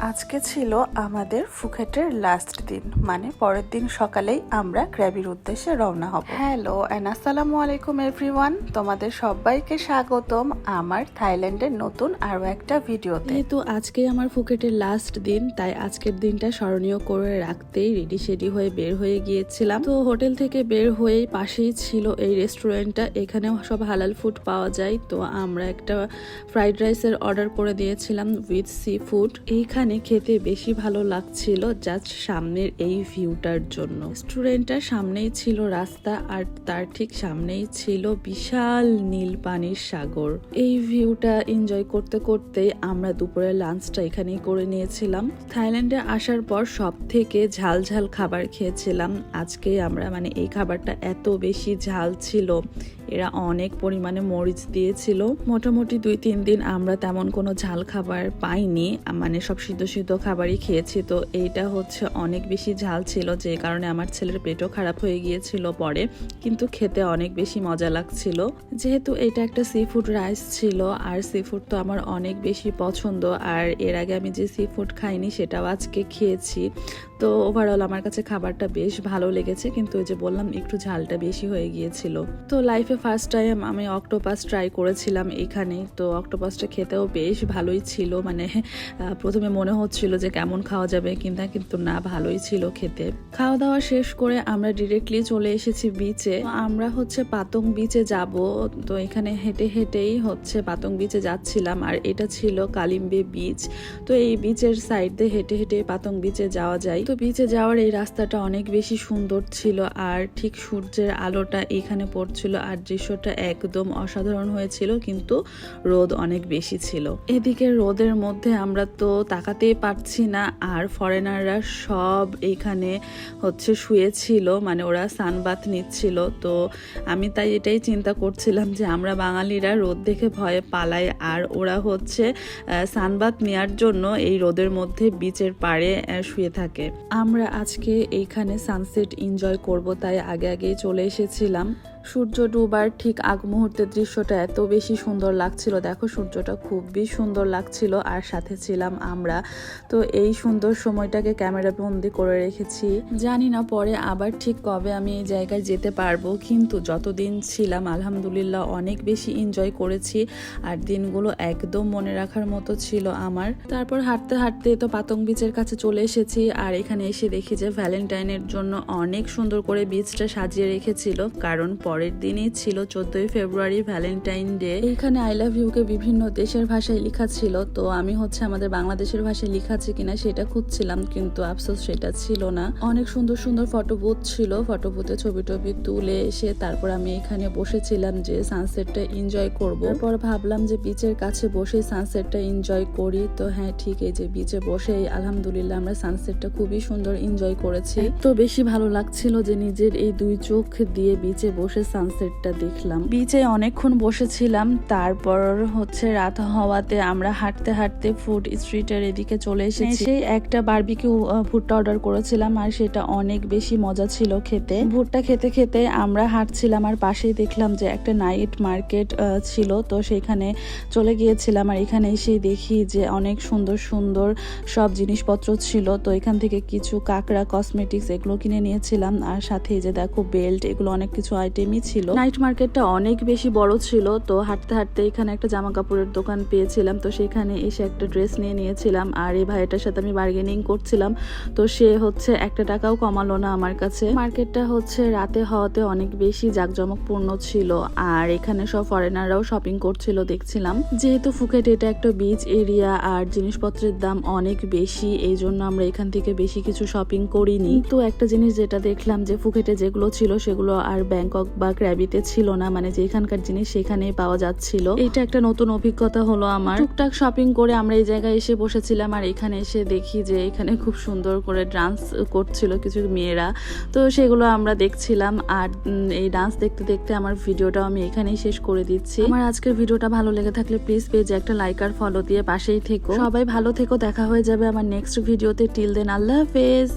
আজকে ছিল আমাদের ফুকেটের লাস্ট দিন, মানে পরের দিন সকালেই আমরা ক্র্যাবির উদ্দেশ্যে রওনা হব। হ্যালো এন্ড আসসালামু আলাইকুম এভরিওয়ান, তোমাদের সবাইকে স্বাগতম আমার থাইল্যান্ডের নতুন আরো একটা ভিডিওতে। যেহেতু আজকে আমার ফুকেটের লাস্ট দিন, তাই আজকের দিনটা স্মরণীয় করে রাখতেই রেডি শেডি হয়ে বের হয়ে গিয়েছিলাম। তো হোটেল থেকে বের হয়েই পাশেই ছিল এই রেস্টুরেন্টটা, এখানে সব হালাল ফুড পাওয়া যায়। তো আমরা একটা ফ্রাইড রাইসের অর্ডার করে দিয়েছিলাম উইথ সি ফুড। এইখানে খেতে বেশি ভালো লাগছিল জাস্ট সামনের এই ভিউটার জন্য। রেস্টুরেন্টটার সামনেই ছিল রাস্তা, আর তার ঠিক সামনেই ছিল বিশাল নীল পানির সাগর। এই ভিউটা এনজয় করতে করতেই আমরা দুপুরের লাঞ্চটা এখানেই করে নিয়েছিলাম। থাইল্যান্ডে আসার পর সব থেকে ঝাল ঝাল খাবার খেয়েছিলাম আজকে আমরা, মানে এই খাবারটা এত বেশি ঝাল ছিল, এরা অনেক পরিমাণে মরিচ দিয়েছিল। মোটামুটি 2-3 দিন আমরা তেমন কোনো ঝাল খাবার পাইনি, মানে সব সিদ্ধ সিদ্ধ খাবারই খেয়েছি। তো এইটা হচ্ছে অনেক বেশি ঝাল ছিল, যে কারণে আমার ছেলের পেটও খারাপ হয়ে গিয়েছিল পরে, কিন্তু খেতে অনেক বেশি মজা লাগছিল। যেহেতু এটা একটা সি ফুড রাইস ছিল, আর সি ফুড তো আমার অনেক বেশি পছন্দ, আর এর আগে আমি যে সি ফুড খাইনি সেটাও আজকে খেয়েছি। তো ওভারঅল আমার কাছে খাবারটা বেশ ভালো লেগেছে, কিন্তু ওই যে বললাম একটু ঝালটা বেশি হয়ে গিয়েছিল। তো লাইফে ফার্স্ট টাইম আমি অক্টোপাস ট্রাই করেছিলাম এখানে। তো অক্টোপাসটা খেতেও বেশ ভালোই ছিল, মানে প্রথমে মনে হচ্ছিল যে কেমন খাওয়া যাবে, কিন্তু না, ভালোই ছিল খেতে। খাওয়া দাওয়া শেষ করে আমরা ডিরেক্টলি চলে এসেছি বিচে। আমরা হচ্ছে পাতং বিচে যাব। তো এখানে হেঁটে হেঁটেই হচ্ছে পাতং বিচে যাচ্ছিলাম, আর এটা ছিল কালিম্বে বিচ। তো এই বিচের সাইড দিয়ে হেঁটে হেঁটে পাতং বিচে যাওয়া যায়। তো বিচে যাওয়ার এই রাস্তাটা অনেক বেশি সুন্দর ছিল, আর ঠিক সূর্যের আলোটা এখানে পড়ছিল, আর দৃশ্যটা একদম অসাধারণ হয়েছিল, কিন্তু রোদ অনেক বেশি ছিল। এদিকে রোদের মধ্যে আমরা তো তাকাতেই পারছি না, আর ফরেনাররা সব এইখানে হচ্ছে শুয়েছিল, মানে ওরা সানবাথ নিচ্ছিল। তো আমি তাই এটাই চিন্তা করছিলাম যে আমরা বাঙালিরা রোদ দেখে ভয়ে পালাই, আর ওরা হচ্ছে সানবাথ নেওয়ার জন্য এই রোদের মধ্যে বিচের পাড়ে শুয়ে থাকে। আমরা আজকে এইখানে সানসেট এনজয় করব, তাই আগে আগেই চলে এসেছিলাম। সূর্য ডুবার ঠিক আগ মুহূর্তের দৃশ্যটা এত বেশি সুন্দর লাগছিল, দেখো সূর্যটা খুবই সুন্দর লাগছিল, আর সাথে ছিলাম আমরা। তো এই সুন্দর সময়টাকে ক্যামেরা বন্দি করে রেখেছি। জানি না পরে আবার ঠিক কবে আমি এই জায়গায় যেতে পারবো, কিন্তু যতদিন ছিলাম আলহামদুলিল্লাহ অনেক বেশি এনজয় করেছি, আর দিনগুলো একদম মনে রাখার মতো ছিল আমার। তারপর হাঁটতে হাঁটতে তো পাতং বিচের কাছে চলে এসেছি, আর এখানে এসে দেখি যে ভ্যালেন্টাইনের জন্য অনেক সুন্দর করে বিচটা সাজিয়ে রেখেছিল, কারণ পরের দিনই ছিল 14ই ফেব্রুয়ারি ভ্যালেন্টাইন ডে। এইখানে আই লাভ ইউ কে বিভিন্ন দেশের ভাষায় লেখা ছিল। তো আমি হচ্ছে আমাদের বাংলাদেশের ভাষায় লেখা আছে কিনা সেটা খুঁজছিলাম, কিন্তু আফসোস সেটা ছিল না। অনেক সুন্দর সুন্দর ফটো বুথ ছিল, ফটো বুথে ছবি টবি তুলে এসে তারপর আমি এখানে বসেছিলাম যে সানসেটটা এনজয় করব। তারপর ভাবলাম যে বিচের কাছে বসে সানসেটটা এনজয় করি। তো হ্যাঁ, ঠিক এই যে বিচে বসেই আলহামদুলিল্লাহ আমরা সানসেটটা খুবই সুন্দর এনজয় করেছি। তো বেশি ভালো লাগছিল যে নিজের এই দুই চোখ দিয়ে বিচে বসে সানসেটটা দেখলাম। বিচে অনেকক্ষণ বসেছিলাম, তারপর হচ্ছে রাত হওয়াতে আমরা হাঁটতে হাঁটতে ফুড স্ট্রিটের এদিকে চলে এসেছি। সেই একটা বারবিকিউ ভুট্টা অর্ডার করেছিলাম, আর সেটা অনেক বেশি মজা ছিল খেতে। ভুট্টা খেতে খেতে আমরা হাঁটছিলাম, আর পাশেই দেখলাম যে একটা নাইট মার্কেট ছিল। তো সেখানে চলে গিয়েছিলাম, আর এখানে এসে দেখি যে অনেক সুন্দর সুন্দর সব জিনিসপত্র ছিল। তো এখান থেকে কিছু কাঁকড়া কসমেটিক্স এগুলো কিনে নিয়েছিলাম, আর সাথে যে দেখো বেল্ট, এগুলো অনেক কিছু আইটেমই ছিল। নাইট মার্কেটটা অনেক বেশি বড় ছিল। তো হাঁটতে হাঁটতে এখানে একটা জামা কাপড়ের দোকান পেয়েছিলাম, তো সেখানে এসে একটা ড্রেস নিয়ে নিয়েছিলাম, আর এই ভাইটার সাথে আমি বার্গেনিং করছিলাম। তো সে হচ্ছে একটা টাকাও কমালো না আমার কাছে। মার্কেটটা হচ্ছে রাতে হওয়াতে অনেক বেশি জাঁকজমকপূর্ণ ছিল, আর এখানে সব ফরেনাররাও শপিং করছিল দেখছিলাম। যেহেতু ফুকেট এটা একটা বিচ এরিয়া, আর জিনিসপত্রের দাম অনেক বেশি, এই জন্য আমরা এখান থেকে বেশি কিছু শপিং করিনি। তো একটা জিনিস যেটা দেখলাম যে ফুকেটে যেগুলো ছিল সেগুলো আর ব্যাংকক বা ক্র্যাবিতে ছিল না, মানে যেখানকার জিনিস সেখানেই পাওয়া যাচ্ছিল। এটা একটা নতুন অভিজ্ঞতা হলো আমার। টুকটাক শপিং করে আমরা এই জায়গায় এসে বসেছিলাম, আর এখানে এসে দেখি যে এখানে খুব সুন্দর করে ডান্স করছিল কিছু মেয়েরা। তো সেগুলো আমরা দেখছিলাম, আর এই ডান্স দেখতে দেখতে আমার ভিডিওটাও আমি এখানেই শেষ করে দিচ্ছি। আমার আজকের ভিডিওটা ভালো লেগে থাকলে প্লিজ পেজে একটা লাইক আর ফলো দিয়ে পাশেই থেকো। সবাই ভালো থেকো, দেখা হয়ে যাবে আমার নেক্সট ভিডিওতে। টিল দেন, আল্লাহ হাফেজ।